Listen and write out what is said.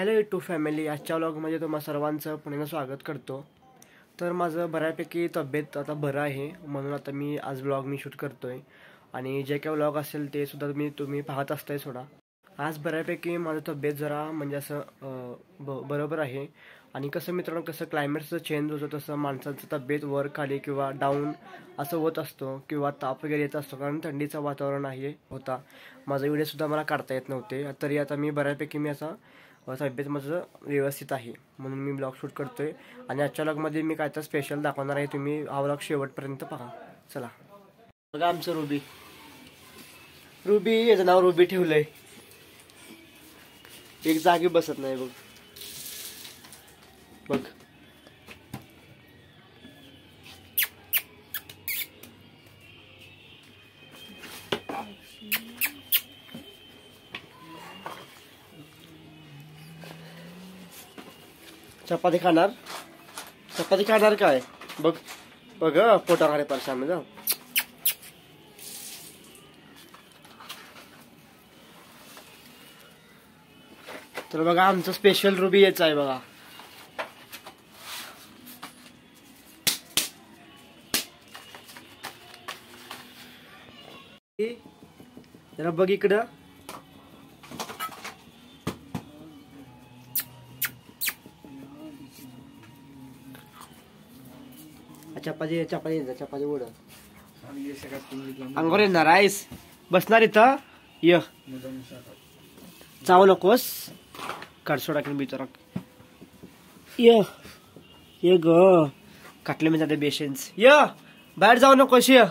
Hello YouTube family, आजच्या व्लॉगमध्ये तुम्हा सर्वांचं पुन्हा स्वागत करतो। तर माझं बऱ्यापैकी तब्येत आता बरं आहे, म्हणून आता मी आज व्लॉग शूट करतोय आणि जे काही व्लॉग असेल ते सुद्धा तुम्ही पाहत असताय। सोडा आज बऱ्यापैकी माझं तब्येत जरा म्हणजे असं बरोबर आहे। आणि कसं मित्रांनो, कसं क्लायमेटचं चेंज होतं तसं माणसाचं तब्येत वर खाली किंवा डाऊन असं होत असतो किंवा ताप वगैरे येत असतो, कारण थंडीचं वातावरण आहे होता। माझा व्हिडिओसुद्धा मला काढता येत नव्हते, तरी आता मी बऱ्यापैकी मी असा तब्येत माझं व्यवस्थित आहे, म्हणून मी ब्लॉग शूट करतोय। आणि आजच्या व्लॉगमध्ये मी काय तर स्पेशल दाखवणार आहे, तुम्ही हा व्लॉग शेवटपर्यंत पहा। चला बघा आमचं रुबी याचं नाव रुबी ठेवलंय, एक जागी बसत नाही बघ बघ। चपाती खाणार काय बघ बघ पोटा खाली परेशान जा। तर बघा आमचं स्पेशल रुबी याच आहे बघा। जरा बघ इकडं, चपाती उड अंगोर येणार आहेस, बसणार इथं य चावू नकोस, कडसोडा की बिचारा ये ग काटले मी जाते बेशन्स, य बाहेर जाऊ नकोस य।